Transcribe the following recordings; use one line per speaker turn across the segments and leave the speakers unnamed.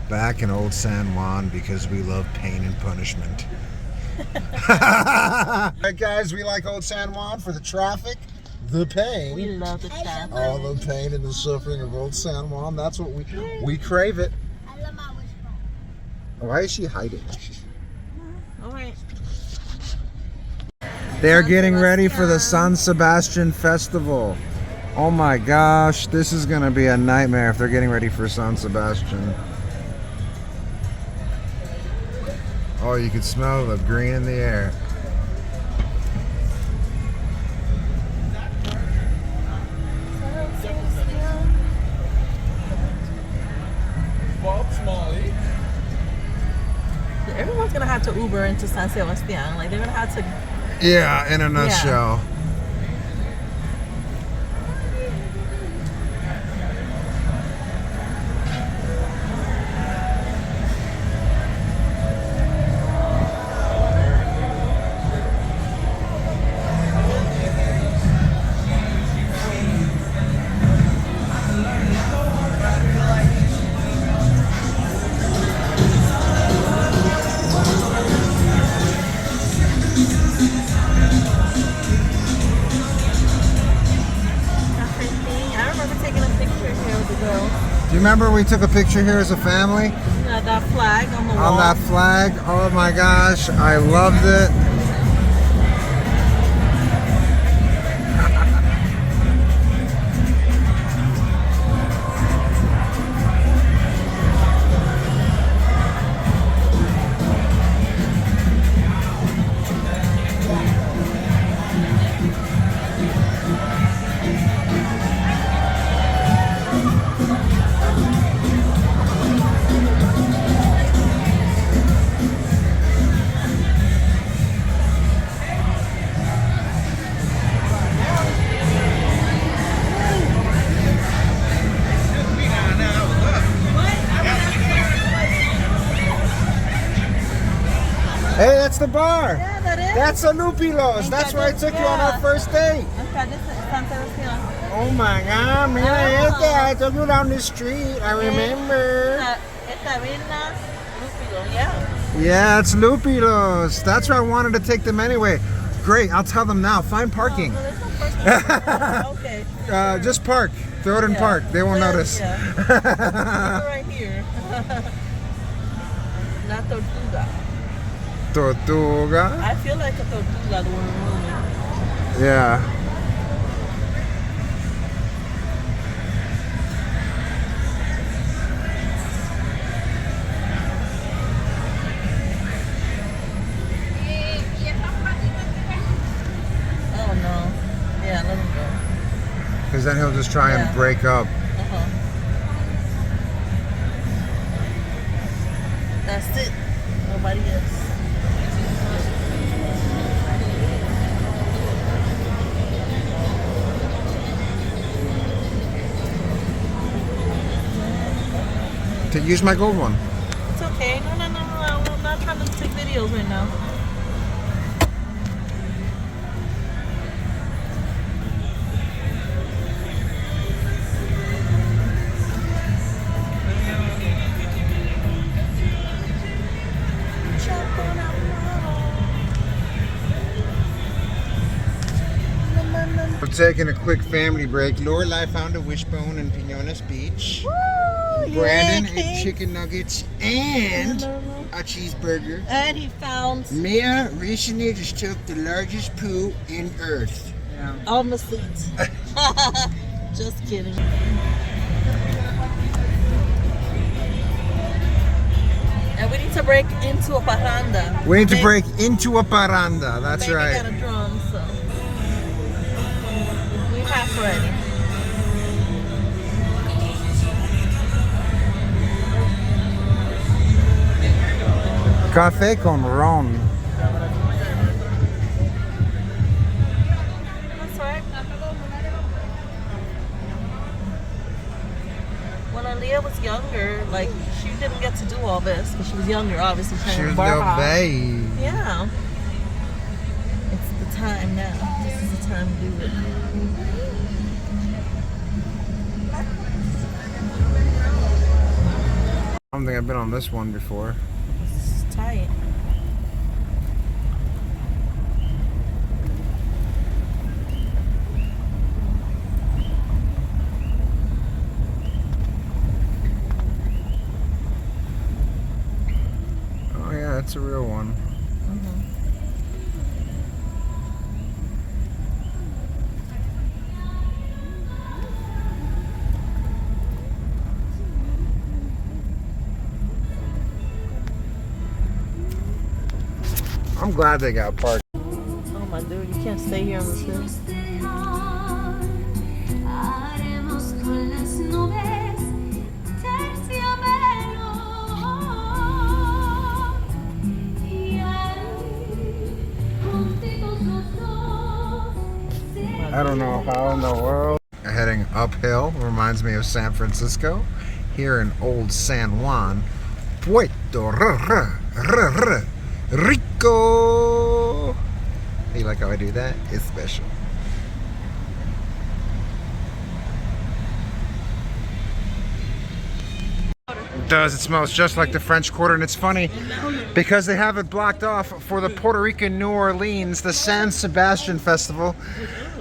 Back in old San Juan because we love pain and punishment. Alright guys, we like old San Juan for the traffic, the pain.
We love the traffic.
All the pain and the suffering of old San Juan. That's what we crave it.
I love my wishbone.
Why is she hiding?
Alright.
They're getting ready for the San Sebastian festival. Oh my gosh, this is gonna be a nightmare if they're getting ready for San Sebastian. Oh, you can smell the green in the air.
Everyone's gonna have to Uber into San Sebastián. Like they're gonna have to.
Yeah, in a nutshell. Do you remember we took a picture here as a family?
Yeah, that flag on the wall.
On that flag? Oh my gosh, I loved it. Hey, that's the bar.
Yeah, that is.
That's a Lupilos. That's where I took you on our first date. Oh my God, mira este. I took you down the street. I remember. Yeah, it's Lupilos. That's where I wanted to take them anyway. Great, I'll tell them now. Find parking.
Okay.
Just park. Throw it in park. They won't notice.
Right here. La tortuga.
Tortuga?
I feel like a tortuga the one moving.
Yeah.
Oh no. Yeah, let him go.
Because then he'll just try and break up.
That's it. Nobody else.
To use my gold one.
It's okay. No. I'm not trying to take videos right now.
We're taking a quick family break. Lorelai found a wishbone in Pinones Beach.
Woo,
Brandon
yeah,
ate chicken nuggets and a cheeseburger.
And he found
Mia recently just took the largest poo in Earth. Yeah.
on the seat. Just kidding. And we need to break into a parranda.
We need to break into a parranda. That's
Maybe
right.
got a drum, so we half ready.
Café con ron.
That's right. When Aaliyah was younger, like she didn't get to do all this because she was younger, obviously.
She was no babe.
Yeah. It's the time now. This is the time to do it.
I don't think I've been on this one before.
It's tight.
Oh yeah, that's a real one. I'm glad they got parked.
Oh my dude, you can't stay here on the hill.
I don't know how in the world. Heading uphill reminds me of San Francisco. Here in old San Juan, Puerto Rico. You like how I do that? It's special. It does. It smells just like the French Quarter, and it's funny because they have it blocked off for the Puerto Rican New Orleans, the San Sebastián Festival.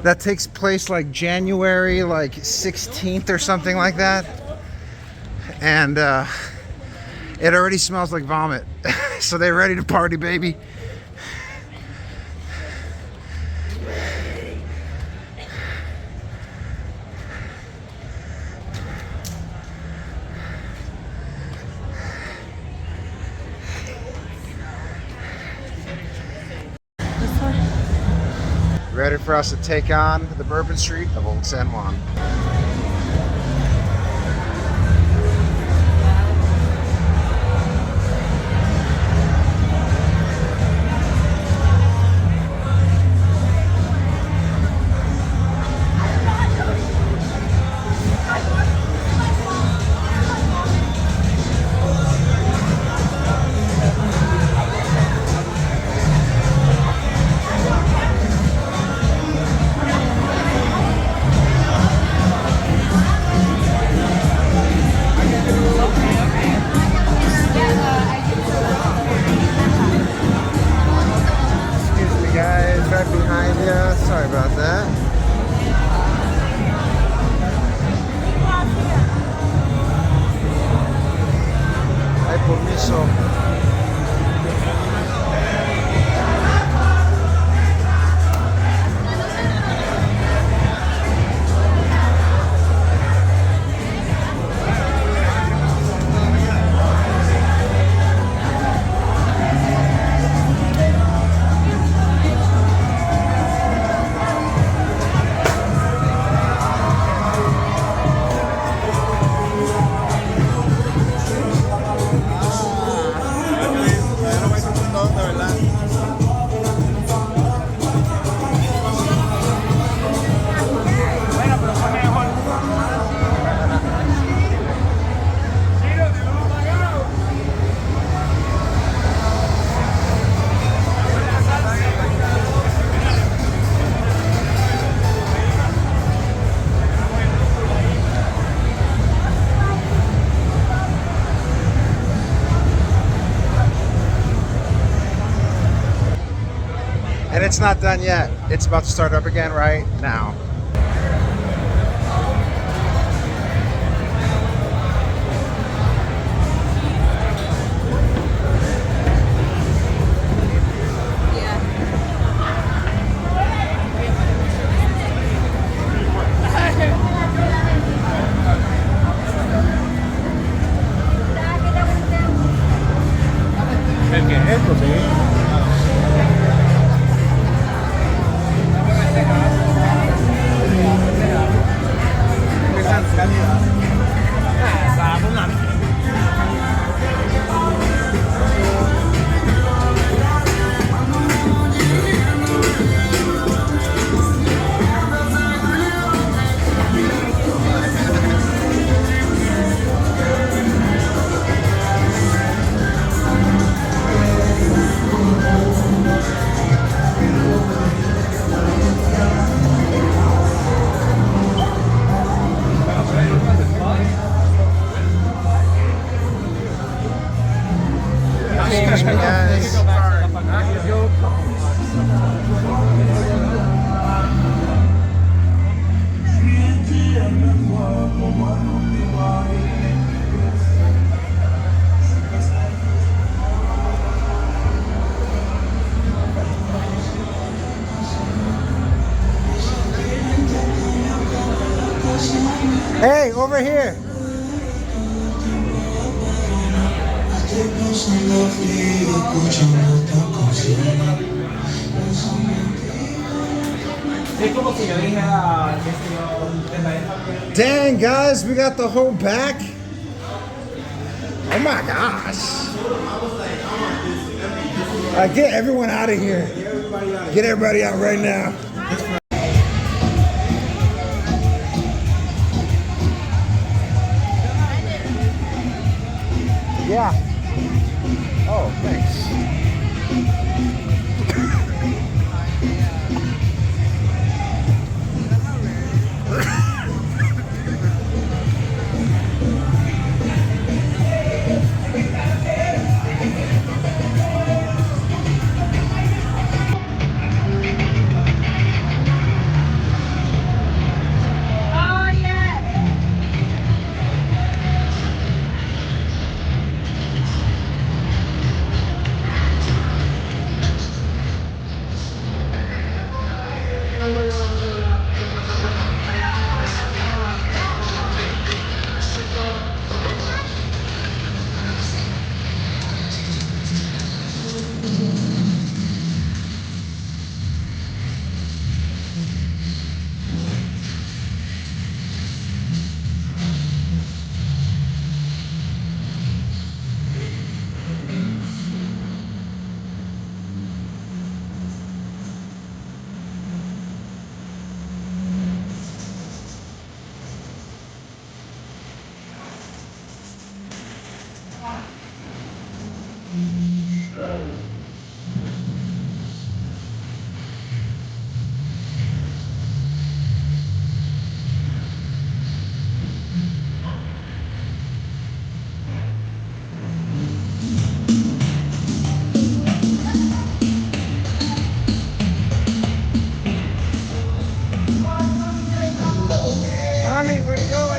That takes place like January 16th or something like that. And it already smells like vomit. So they're ready to party, baby. Ready for us to take on the Bourbon Street of Old San Juan. Behind you. Sorry about that. Ay, permiso. And it's not done yet. It's about to start up again right now. Excuse me, guys. Hey, over here. Dang, guys, we got the whole back. Oh my gosh. Get everyone out of here. Get everybody out right now. Yeah. Oh, thanks. Honey, where you going?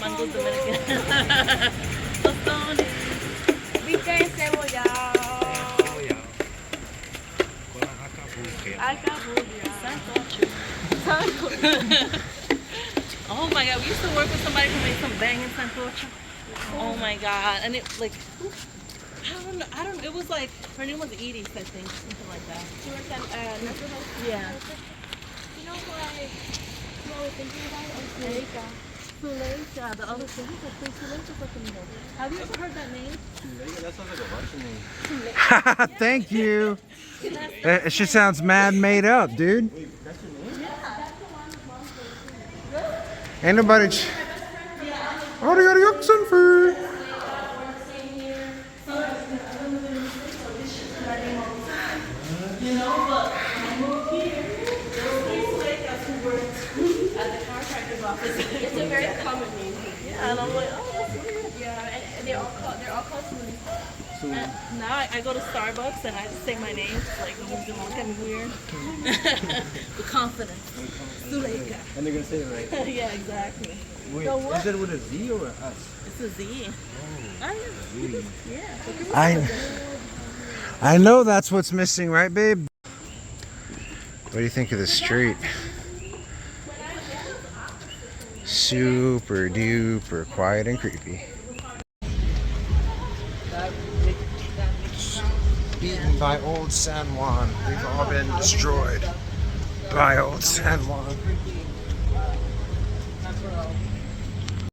Mango Dominican. Tostones.
Bica encebollado. Alcabulla.
Oh my god, we used to work with somebody who made some banging sancocho. Oh my god, and it like, I don't know, it was like, her name was Edie, I think, something like that.
She works at National.
Yeah.
You know who I was thinking about? Zuleika.
Zuleika, the other thing, Zuleika fucking know. Have you ever heard that name?
That sounds like a Russian name.
Thank you. She sounds mad made up, dude. Ain't nobody. Oh, they got a oxen food.
You know, but when I moved here, there were three Zuleikas who worked at the contractor's office.
It's a very common name.
Yeah, and I'm like, oh, that's weird.
Yeah, and they're all called Zuleika.
And now I go to Starbucks and I just say my name, just like, nobody's gonna look at me weird. With confidence. Zuleika.
And they're gonna say it right.
Yeah, exactly.
Wait,
So what?
is it with a Z or a S?
It's a Z. I know. Yeah.
I know that's what's missing, right, babe? What do you think of the street? Super duper quiet and creepy. Beaten by old San Juan. We've all been destroyed by old San Juan.